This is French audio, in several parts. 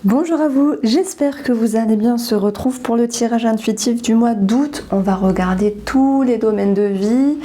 Bonjour à vous, j'espère que vous allez bien. On se retrouve pour le tirage intuitif du mois d'août. On va regarder tous les domaines de vie.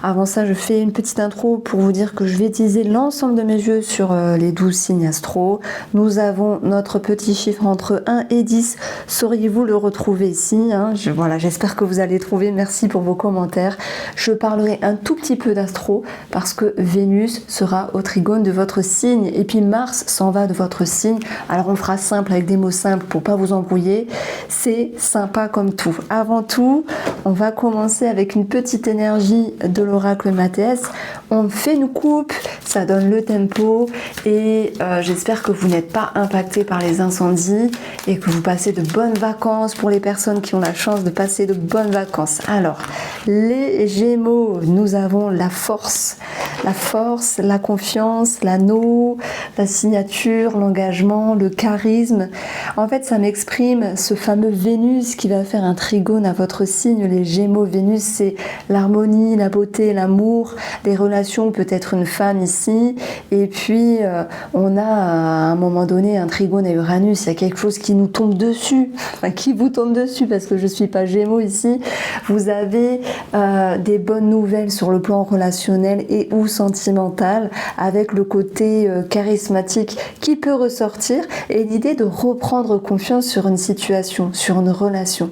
Avant ça, je fais une petite intro pour vous dire que je vais utiliser l'ensemble de mes yeux sur les 12 signes astro. Nous avons notre petit chiffre entre 1 et 10. Sauriez-vous le retrouver ici, hein? Voilà, j'espère que vous allez trouver. Merci pour vos commentaires. Je parlerai un tout petit peu d'astro parce que Vénus sera au trigone de votre signe et puis Mars s'en va de votre signe. Alors on fera simple avec des mots simples pour pas vous embrouiller. C'est sympa comme tout. Avant tout, on va commencer avec une petite énergie de l'oracle Matès. On fait une coupe, ça donne le tempo et j'espère que vous n'êtes pas impacté par les incendies et que vous passez de bonnes vacances pour les personnes qui ont la chance de passer de bonnes vacances. Alors, les Gémeaux, nous avons la force, la confiance, l'anneau, la signature, l'engagement, le charisme. En fait, ça m'exprime ce fameux Vénus qui va faire un trigone à votre signe, les Gémeaux. Vénus, c'est l'harmonie, la beauté, l'amour, les relations, peut-être une femme ici. Et puis, on a à un moment donné un trigone à Uranus. Il y a quelque chose qui nous tombe dessus, enfin qui vous tombe dessus parce que je ne suis pas Gémeaux ici. Vous avez des bonnes nouvelles sur le plan relationnel et ou sentimental avec le côté charismatique qui peut ressortir et l'idée de reprendre confiance sur une situation, sur une relation.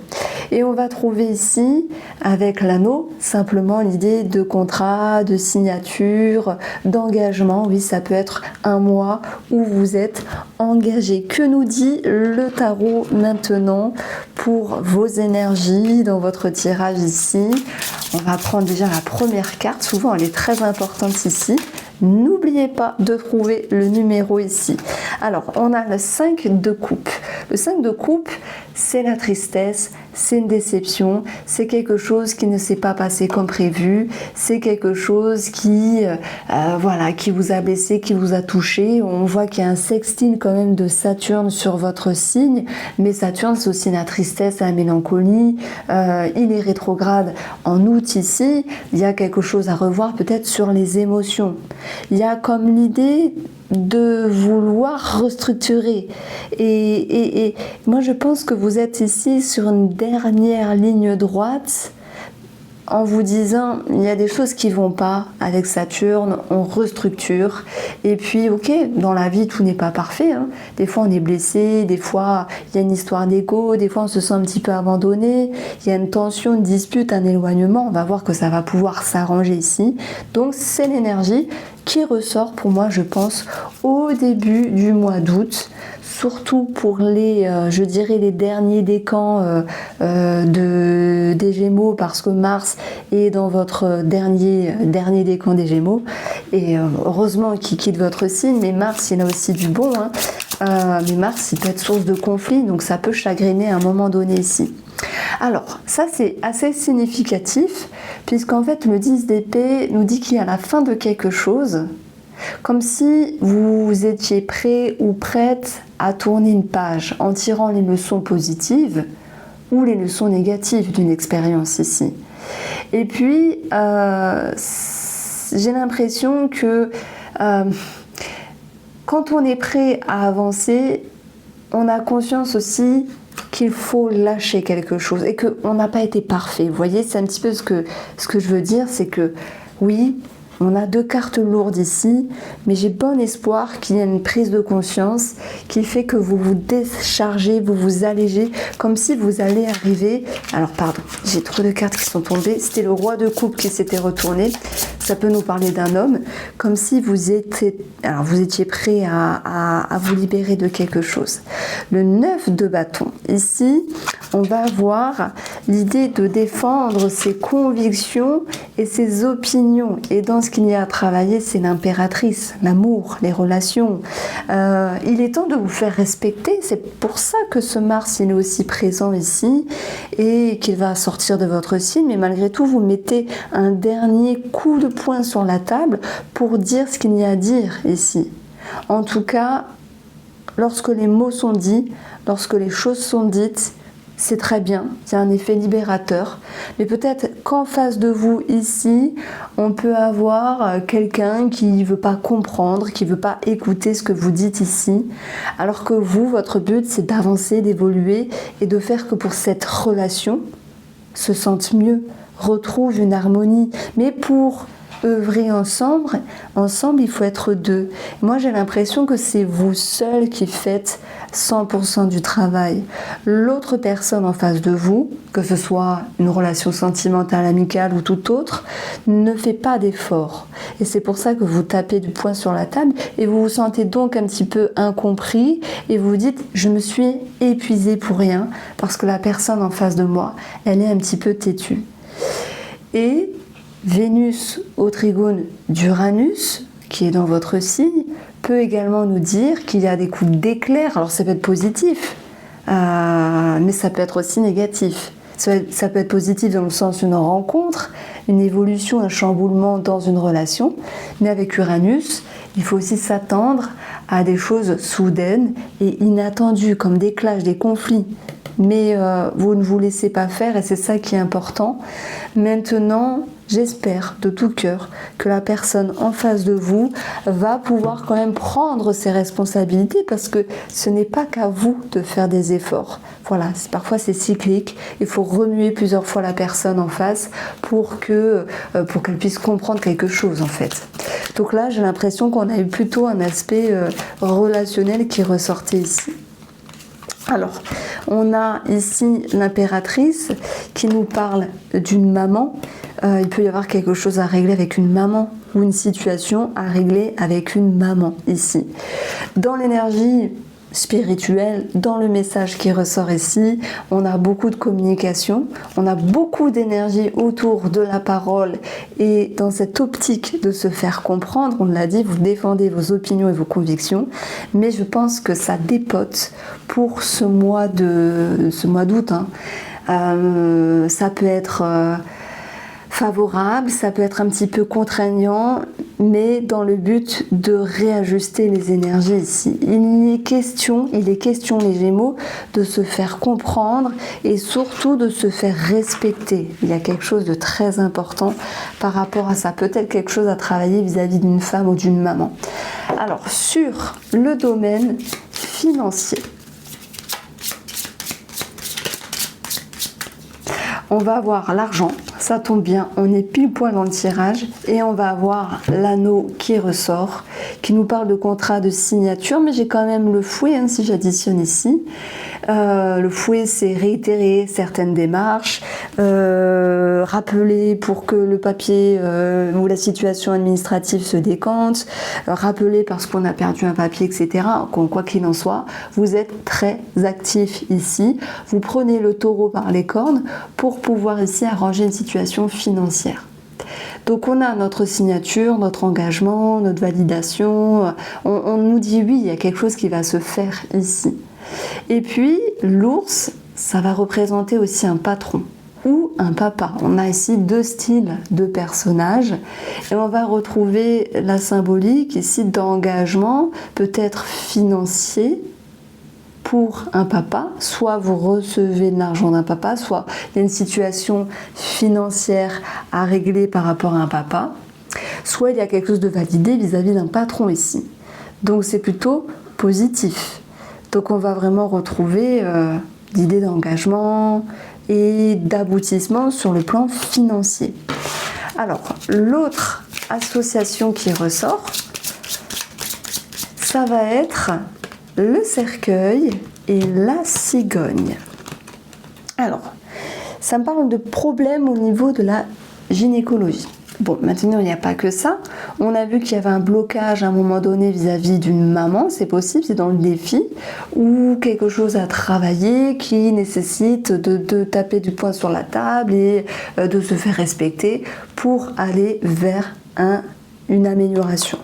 Et on va trouver ici, avec l'anneau, simplement l'idée de contrat, de signature, d'engagement. Oui, ça peut être un mois où vous êtes engagé. Que nous dit le tarot maintenant pour vos énergies dans votre tirage ici? On va prendre déjà la première carte. Souvent, elle est très importante ici. N'oubliez pas de trouver le numéro ici. Alors, on a le 5 de coupe. Le 5 de coupe, c'est la tristesse, c'est une déception, c'est quelque chose qui ne s'est pas passé comme prévu, c'est quelque chose qui vous a blessé, qui vous a touché. On voit qu'il y a un sextile quand même de Saturne sur votre signe, mais Saturne, c'est aussi la tristesse, la mélancolie. Il est rétrograde en août ici. Il y a quelque chose à revoir peut-être sur les émotions. Il y a comme l'idée de vouloir restructurer et moi je pense que vous êtes ici sur une dernière ligne droite en vous disant il y a des choses qui vont pas avec Saturne, on restructure et puis ok, dans la vie tout n'est pas parfait, hein. Des fois on est blessé, des fois il y a une histoire d'ego, des fois on se sent un petit peu abandonné, il y a une tension, une dispute, un éloignement, on va voir que ça va pouvoir s'arranger ici. Donc c'est l'énergie qui ressort pour moi, je pense, au début du mois d'août, surtout pour les, je dirais, les derniers décans des Gémeaux, parce que Mars est dans votre dernier décan des Gémeaux, et heureusement qu'il quitte votre signe, mais Mars, il a aussi du bon, hein. Mais Mars, il peut être source de conflit, donc ça peut chagriner à un moment donné ici. Alors, ça c'est assez significatif, puisqu'en fait le 10 d'épée nous dit qu'il y a la fin de quelque chose, comme si vous étiez prêt ou prête à tourner une page en tirant les leçons positives ou les leçons négatives d'une expérience ici. Et puis, j'ai l'impression que quand on est prêt à avancer, on a conscience aussi qu'il faut lâcher quelque chose et qu'on n'a pas été parfait. Vous voyez, c'est un petit peu ce que je veux dire, c'est que oui, on a deux cartes lourdes ici, mais j'ai bon espoir qu'il y ait une prise de conscience qui fait que vous vous déchargez, vous vous allégez, comme si vous allez arriver... Alors pardon, j'ai trop de cartes qui sont tombées, c'était le roi de coupe qui s'était retourné, ça peut nous parler d'un homme, comme si vous étiez prêt à vous libérer de quelque chose. Le 9 de bâton, ici, on va avoir l'idée de défendre ses convictions et ses opinions, et dans ce qu'il y a à travailler, c'est l'impératrice, l'amour, les relations. Il est temps de vous faire respecter, c'est pour ça que ce Mars il est aussi présent ici et qu'il va sortir de votre signe, mais malgré tout vous mettez un dernier coup de poing sur la table pour dire ce qu'il y a à dire ici. En tout cas, lorsque les mots sont dits, lorsque les choses sont dites, c'est très bien, il y a un effet libérateur, mais peut-être qu'en face de vous ici, on peut avoir quelqu'un qui ne veut pas comprendre, qui ne veut pas écouter ce que vous dites ici, alors que vous, votre but, c'est d'avancer, d'évoluer et de faire que pour cette relation se sente mieux, retrouve une harmonie. Mais pour œuvrer ensemble, il faut être deux. Moi, j'ai l'impression que c'est vous seul qui faites 100% du travail. L'autre personne en face de vous, que ce soit une relation sentimentale, amicale ou tout autre, ne fait pas d'effort. Et c'est pour ça que vous tapez du poing sur la table et vous vous sentez donc un petit peu incompris et vous vous dites « je me suis épuisé pour rien parce que la personne en face de moi, elle est un petit peu têtue ». Et Vénus au trigone d'Uranus, qui est dans votre signe, peut également nous dire qu'il y a des coups d'éclair. Alors ça peut être positif, mais ça peut être aussi négatif. Ça peut être positif dans le sens d'une rencontre, une évolution, un chamboulement dans une relation, mais avec Uranus, il faut aussi s'attendre à des choses soudaines et inattendues, comme des clashs, des conflits. Mais vous ne vous laissez pas faire et c'est ça qui est important. Maintenant, j'espère de tout cœur que la personne en face de vous va pouvoir quand même prendre ses responsabilités parce que ce n'est pas qu'à vous de faire des efforts. Voilà, parfois c'est cyclique, il faut remuer plusieurs fois la personne en face pour qu'elle puisse comprendre quelque chose en fait. Donc là, j'ai l'impression qu'on a eu plutôt un aspect relationnel qui ressortait ici. Alors, on a ici l'impératrice qui nous parle d'une maman. Il peut y avoir quelque chose à régler avec une maman ou une situation à régler avec une maman ici. Dans l'énergie spirituelle, dans le message qui ressort ici, on a beaucoup de communication, on a beaucoup d'énergie autour de la parole et dans cette optique de se faire comprendre, on l'a dit, vous défendez vos opinions et vos convictions, mais je pense que ça dépote pour ce mois d'août. Ça peut être favorable, ça peut être un petit peu contraignant, mais dans le but de réajuster les énergies ici. Il est question, les Gémeaux, de se faire comprendre et surtout de se faire respecter. Il y a quelque chose de très important par rapport à ça, peut-être quelque chose à travailler vis-à-vis d'une femme ou d'une maman. Alors, sur le domaine financier, on va avoir l'argent, ça tombe bien, on est pile poil dans le tirage et on va avoir l'anneau qui ressort, qui nous parle de contrat de signature, mais j'ai quand même le fouet si j'additionne ici. Le fouet, c'est réitérer certaines démarches, rappeler pour que le papier ou la situation administrative se décante, rappeler parce qu'on a perdu un papier, etc. Quoi qu'il en soit, vous êtes très actif ici. Vous prenez le taureau par les cornes pour pouvoir ici arranger une situation financière. Donc on a notre signature, notre engagement, notre validation. On nous dit oui, il y a quelque chose qui va se faire ici. Et puis l'ours, ça va représenter aussi un patron ou un papa. On a ici deux styles de personnages et on va retrouver la symbolique ici d'engagement, peut-être financier, pour un papa, soit vous recevez de l'argent d'un papa, soit il y a une situation financière à régler par rapport à un papa, soit il y a quelque chose de validé vis-à-vis d'un patron ici. Donc c'est plutôt positif. Donc on va vraiment retrouver l'idée d'engagement et d'aboutissement sur le plan financier. Alors, l'autre association qui ressort, ça va être le cercueil et la cigogne. Alors, ça me parle de problèmes au niveau de la gynécologie. Bon, maintenant, il n'y a pas que ça. On a vu qu'il y avait un blocage à un moment donné vis-à-vis d'une maman, c'est possible, c'est dans le défi, ou quelque chose à travailler qui nécessite de taper du poing sur la table et de se faire respecter pour aller vers une amélioration.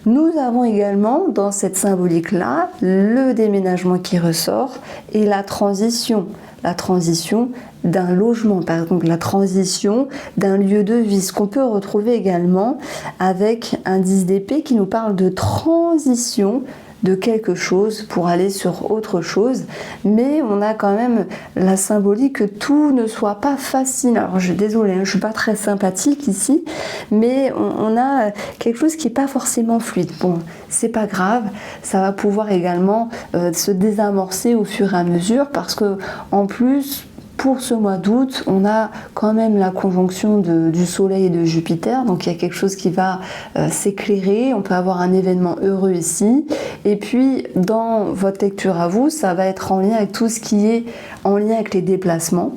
Nous avons également dans cette symbolique-là le déménagement qui ressort et la transition d'un logement, par exemple la transition d'un lieu de vie, ce qu'on peut retrouver également avec un 10 d'épée qui nous parle de transition de quelque chose pour aller sur autre chose, mais on a quand même la symbolique que tout ne soit pas facile. Alors je suis désolée, je ne suis pas très sympathique ici, mais on a quelque chose qui n'est pas forcément fluide. Bon, c'est pas grave, ça va pouvoir également se désamorcer au fur et à mesure, parce que en plus, pour ce mois d'août, on a quand même la conjonction du Soleil et de Jupiter, donc il y a quelque chose qui va s'éclairer, on peut avoir un événement heureux ici, et puis dans votre lecture à vous, ça va être en lien avec tout ce qui est en lien avec les déplacements,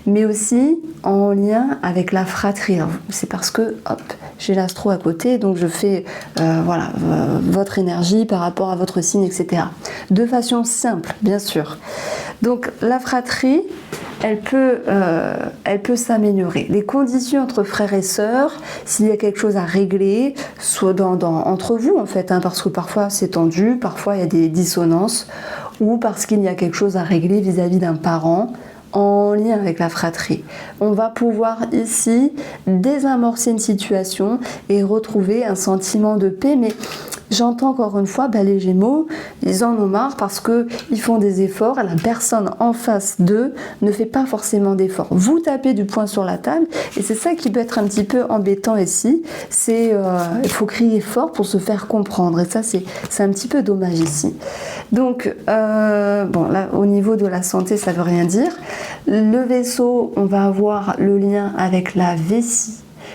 mais aussi en lien avec la fratrie. C'est parce que, hop, j'ai l'astro à côté, donc je fais votre énergie par rapport à votre signe, etc. De façon simple, bien sûr. Donc la fratrie, elle peut s'améliorer. Les conditions entre frères et sœurs, s'il y a quelque chose à régler, soit entre vous en fait, parce que parfois c'est tendu, parfois il y a des dissonances, ou parce qu'il y a quelque chose à régler vis-à-vis d'un parent, en lien avec la fratrie. On va pouvoir ici désamorcer une situation et retrouver un sentiment de paix, mais j'entends encore une fois, les Gémeaux, ils en ont marre parce qu'ils font des efforts et la personne en face d'eux ne fait pas forcément d'efforts. Vous tapez du poing sur la table et c'est ça qui peut être un petit peu embêtant ici. Il faut crier fort pour se faire comprendre et ça c'est un petit peu dommage ici. Donc, là au niveau de la santé ça veut rien dire. Le vaisseau, on va avoir le lien avec la vessie.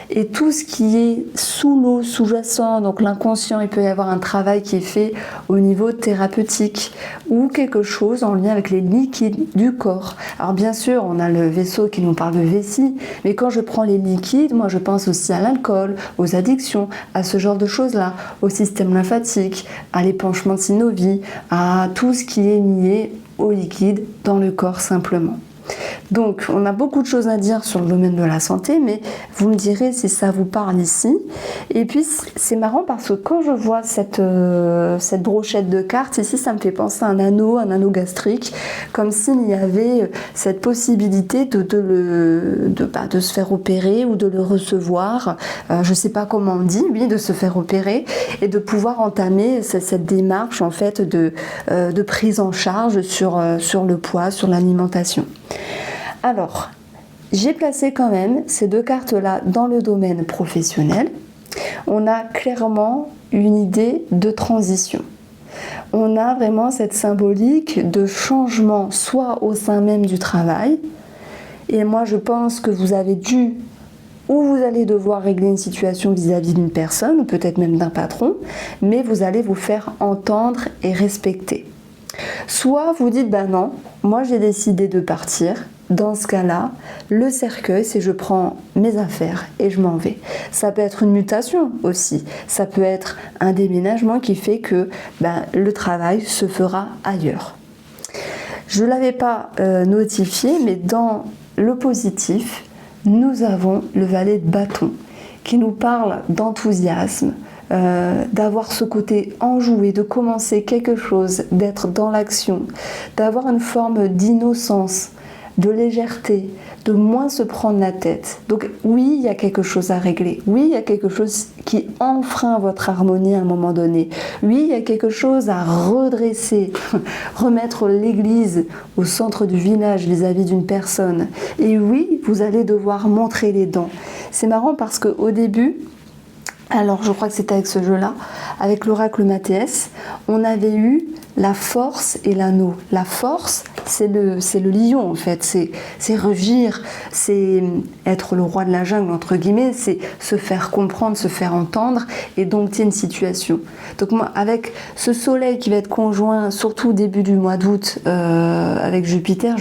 Et tout ce qui est sous l'eau, sous-jacent, donc l'inconscient, il peut y avoir un travail qui est fait au niveau thérapeutique ou quelque chose en lien avec les liquides du corps. Alors bien sûr, on a le vaisseau qui nous parle de vessie, mais quand je prends les liquides, moi je pense aussi à l'alcool, aux addictions, à ce genre de choses-là, au système lymphatique, à l'épanchement de synovie, à tout ce qui est lié au liquide dans le corps simplement. Donc, on a beaucoup de choses à dire sur le domaine de la santé, mais vous me direz si ça vous parle ici. Et puis, c'est marrant parce que quand je vois cette brochette de cartes, ici, ça me fait penser à un anneau gastrique, comme s'il y avait cette possibilité de se faire opérer ou de le recevoir. Je ne sais pas comment on dit, oui, de se faire opérer et de pouvoir entamer cette démarche, en fait, de prise en charge sur le poids, sur l'alimentation. Alors, j'ai placé quand même ces deux cartes-là dans le domaine professionnel. On a clairement une idée de transition. On a vraiment cette symbolique de changement, soit au sein même du travail. Et moi, je pense que vous avez dû ou vous allez devoir régler une situation vis-à-vis d'une personne, ou peut-être même d'un patron, mais vous allez vous faire entendre et respecter. Soit vous dites, non, moi j'ai décidé de partir. Dans ce cas-là, le cercueil, c'est je prends mes affaires et je m'en vais. Ça peut être une mutation aussi. Ça peut être un déménagement qui fait que le travail se fera ailleurs. Je ne l'avais pas notifié, mais dans le positif, nous avons le valet de bâton qui nous parle d'enthousiasme, d'avoir ce côté enjoué, de commencer quelque chose, d'être dans l'action, d'avoir une forme d'innocence, de légèreté, de moins se prendre la tête. Donc oui, il y a quelque chose à régler. Oui, il y a quelque chose qui enfreint votre harmonie à un moment donné. Oui, il y a quelque chose à redresser, remettre l'église au centre du village vis-à-vis d'une personne. Et oui, vous allez devoir montrer les dents. C'est marrant parce qu'au début, alors je crois que c'était avec ce jeu-là, avec l'oracle Mathias, on avait eu la force et l'anneau. La force, c'est le lion en fait, c'est rugir, c'est être le roi de la jungle entre guillemets, c'est se faire comprendre, se faire entendre et dompter une situation. Donc moi, avec ce soleil qui va être conjoint, surtout au début du mois d'août avec Jupiter,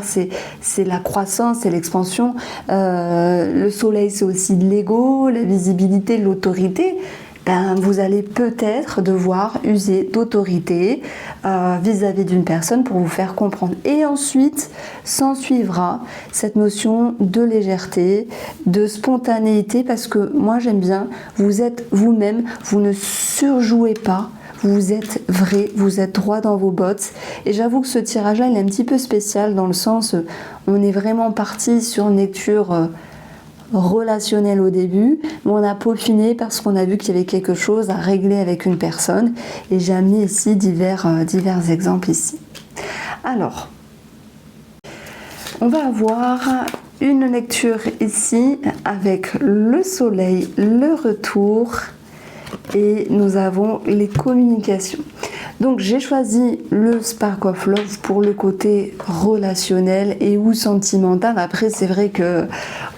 c'est la croissance, c'est l'expansion, le soleil c'est aussi l'ego, la visibilité, l'autorité. Vous allez peut-être devoir user d'autorité vis-à-vis d'une personne pour vous faire comprendre. Et ensuite, s'en suivra cette notion de légèreté, de spontanéité, parce que moi j'aime bien, vous êtes vous-même, vous ne surjouez pas, vous êtes vrai, vous êtes droit dans vos bottes. Et j'avoue que ce tirage-là, il est un petit peu spécial dans le sens, on est vraiment parti sur une lecture relationnel au début, mais on a peaufiné parce qu'on a vu qu'il y avait quelque chose à régler avec une personne. Et j'ai amené ici divers exemples ici. Alors, on va avoir une lecture ici avec le soleil, le retour et nous avons les communications. Donc j'ai choisi le Spark of Love pour le côté relationnel et ou sentimental. Après c'est vrai que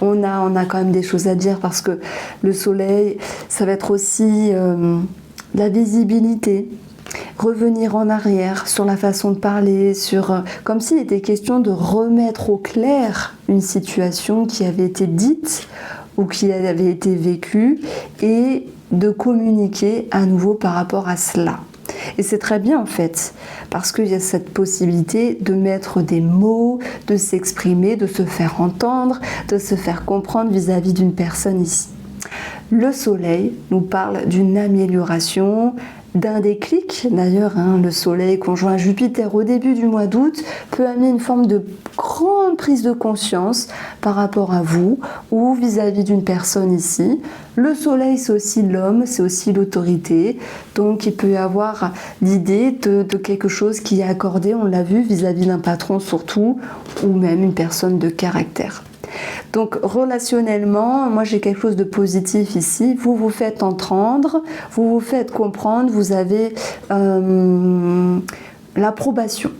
on a quand même des choses à dire parce que le soleil, ça va être aussi la visibilité, revenir en arrière sur la façon de parler, comme s'il était question de remettre au clair une situation qui avait été dite ou qui avait été vécue et de communiquer à nouveau par rapport à cela. Et c'est très bien en fait, parce qu'il y a cette possibilité de mettre des mots, de s'exprimer, de se faire entendre, de se faire comprendre vis-à-vis d'une personne ici. Le soleil nous parle d'une amélioration, d'un déclic. D'ailleurs, le soleil conjoint Jupiter au début du mois d'août peut amener une forme de grande prise de conscience par rapport à vous ou vis-à-vis d'une personne ici. Le soleil, c'est aussi l'homme, c'est aussi l'autorité. Donc, il peut y avoir l'idée de quelque chose qui est accordé, on l'a vu, vis-à-vis d'un patron surtout, ou même une personne de caractère. Donc relationnellement, moi j'ai quelque chose de positif ici. Vous vous faites entendre, vous vous faites comprendre, vous avez l'approbation.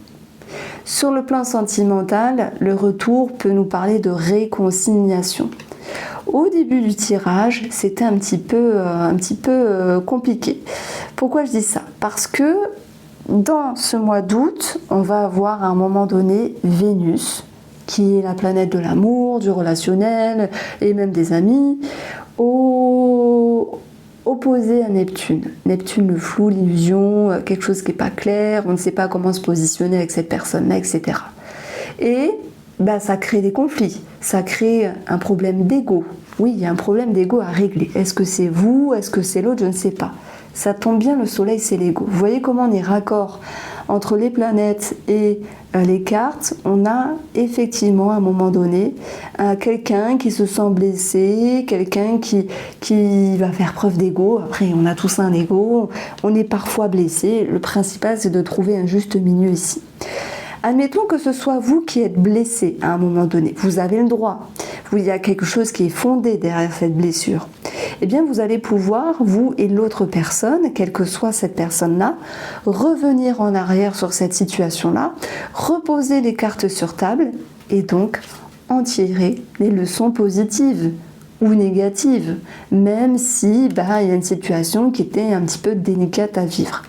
Sur le plan sentimental, le retour peut nous parler de réconciliation. Au début du tirage, c'était un petit peu compliqué. Pourquoi je dis ça? Parce que dans ce mois d'août, on va avoir à un moment donné Vénus, qui est la planète de l'amour, du relationnel et même des amis, opposé à Neptune. Neptune, le flou, l'illusion, quelque chose qui n'est pas clair, on ne sait pas comment se positionner avec cette personne-là, etc. Et ça crée des conflits, ça crée un problème d'ego. Oui, il y a un problème d'ego à régler. Est-ce que c'est vous? Est-ce que c'est l'autre? Je ne sais pas. Ça tombe bien, le soleil, c'est l'ego. Vous voyez comment on est raccord entre les planètes et les cartes. On a effectivement à un moment donné quelqu'un qui se sent blessé, quelqu'un qui va faire preuve d'ego. Après, on a tous un ego, on est parfois blessé. Le principal, c'est de trouver un juste milieu ici. Admettons que ce soit vous qui êtes blessé à un moment donné. Vous avez le droit. Il y a quelque chose qui est fondé derrière cette blessure. Eh bien, vous allez pouvoir, vous et l'autre personne, quelle que soit cette personne-là, revenir en arrière sur cette situation-là, reposer les cartes sur table et donc en tirer les leçons positives ou négatives, même si il y a une situation qui était un petit peu délicate à vivre.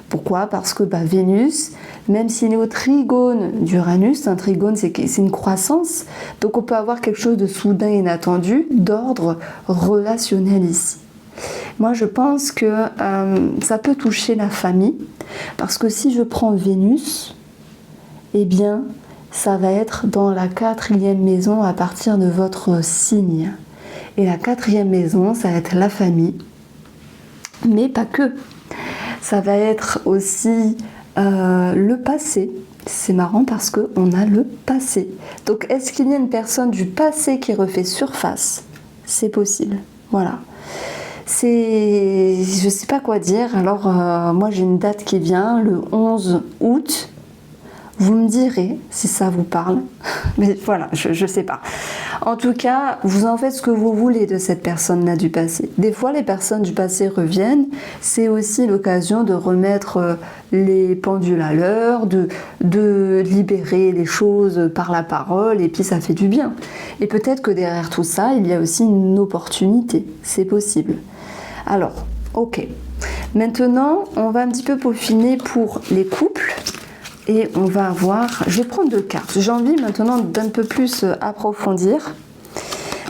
Pourquoi? Parce que Vénus, même s'il est au trigone d'Uranus, un trigone c'est une croissance, donc on peut avoir quelque chose de soudain et inattendu, d'ordre relationnel ici. Moi je pense que ça peut toucher la famille, parce que si je prends Vénus, eh bien ça va être dans la 4e maison à partir de votre signe. Et la 4e maison, ça va être la famille, mais pas que. Ça va être aussi le passé. C'est marrant parce qu'on a le passé. Donc, est-ce qu'il y a une personne du passé qui refait surface? C'est possible. Voilà. Je ne sais pas quoi dire. Alors, moi, j'ai une date qui vient, le 11 août. Vous me direz si ça vous parle. Mais voilà, je ne sais pas. En tout cas, vous en faites ce que vous voulez de cette personne-là du passé. Des fois, les personnes du passé reviennent. C'est aussi l'occasion de remettre les pendules à l'heure, de libérer les choses par la parole, et puis ça fait du bien. Et peut-être que derrière tout ça, il y a aussi une opportunité. C'est possible. Alors, ok. Maintenant, on va un petit peu peaufiner pour les couples. Et on va avoir, je vais prendre 2 cartes. J'ai envie maintenant d'un peu plus approfondir.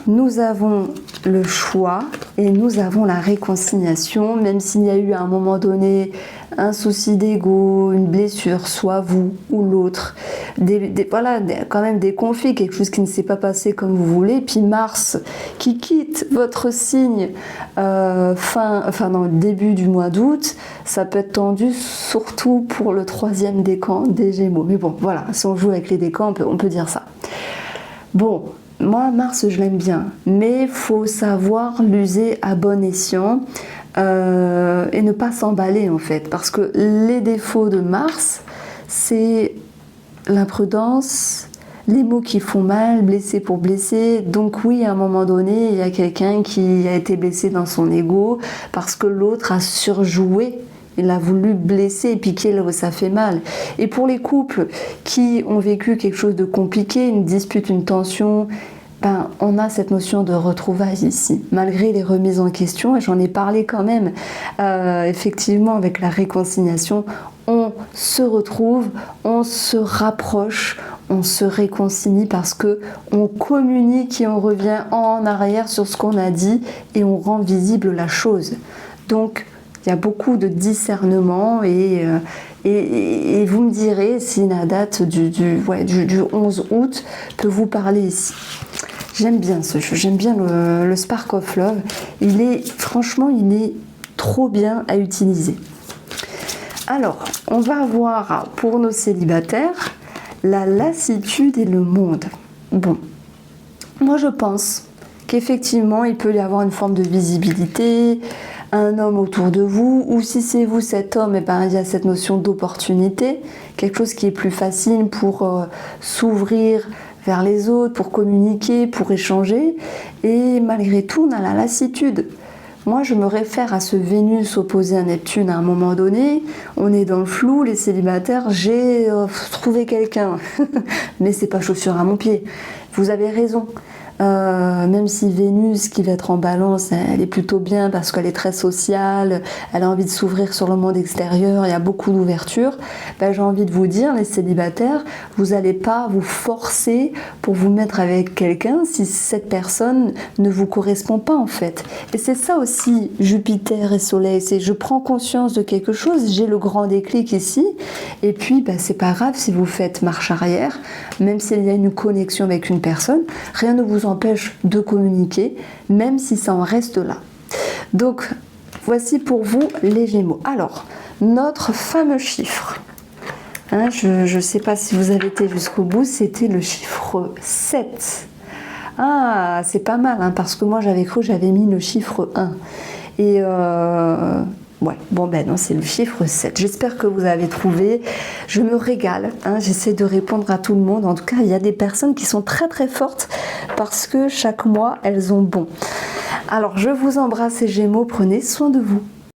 Nous avons le choix et nous avons la réconciliation, même s'il y a eu à un moment donné un souci d'ego, une blessure, soit vous ou l'autre. Quand même des conflits, quelque chose qui ne s'est pas passé comme vous voulez. Puis Mars qui quitte votre signe dans le début du mois d'août, ça peut être tendu, surtout pour le 3e décan des Gémeaux. Mais bon, voilà, si on joue avec les décans, on peut dire ça. Bon, moi, Mars, je l'aime bien, mais il faut savoir l'user à bon escient et ne pas s'emballer en fait, parce que les défauts de Mars, c'est l'imprudence, les mots qui font mal, blesser pour blesser. Donc oui, à un moment donné, il y a quelqu'un qui a été blessé dans son ego parce que l'autre a surjoué. Il a voulu blesser et piquer là où ça fait mal. Et pour les couples qui ont vécu quelque chose de compliqué, une dispute, une tension, ben, on a cette notion de retrouvailles ici, malgré les remises en question, et j'en ai parlé quand même. Effectivement, avec la réconciliation, on se retrouve, on se rapproche, on se réconcilie parce que on communique et on revient en arrière sur ce qu'on a dit et on rend visible la chose. Donc, il y a beaucoup de discernement et vous me direz si la date du 11 août peut vous parler ici. J'aime bien ce jeu, j'aime bien le Spark of Love. Franchement, il est trop bien à utiliser. Alors, on va avoir pour nos célibataires la lassitude et le monde. Bon, moi je pense qu'effectivement, il peut y avoir une forme de visibilité, un homme autour de vous, ou si c'est vous cet homme, et ben, il y a cette notion d'opportunité, quelque chose qui est plus facile pour s'ouvrir vers les autres, pour communiquer, pour échanger, et malgré tout, on a la lassitude. Moi, je me réfère à ce Vénus opposé à Neptune à un moment donné. On est dans le flou, les célibataires, j'ai trouvé quelqu'un, mais c'est pas chaussure à mon pied. Vous avez raison. Même si Vénus qui va être en balance, elle est plutôt bien parce qu'elle est très sociale, elle a envie de s'ouvrir sur le monde extérieur, il y a beaucoup d'ouverture, ben, j'ai envie de vous dire, les célibataires, vous n'allez pas vous forcer pour vous mettre avec quelqu'un si cette personne ne vous correspond pas en fait. Et c'est ça aussi Jupiter et Soleil, c'est je prends conscience de quelque chose, j'ai le grand déclic ici, et puis ben, c'est pas grave si vous faites marche arrière, même s'il y a une connexion avec une personne, rien ne vous empêche de communiquer, même si ça en reste là. Donc, voici pour vous les Gémeaux. Alors, notre fameux chiffre, hein, je ne sais pas si vous avez été jusqu'au bout, c'était le chiffre 7. Ah, c'est pas mal, hein, parce que moi j'avais cru que j'avais mis le chiffre 1. Et ouais, bon ben non, c'est le chiffre 7. J'espère que vous avez trouvé. Je me régale, hein, j'essaie de répondre à tout le monde. En tout cas, il y a des personnes qui sont très très fortes parce que chaque mois, elles ont bon. Alors, je vous embrasse les Gémeaux, prenez soin de vous.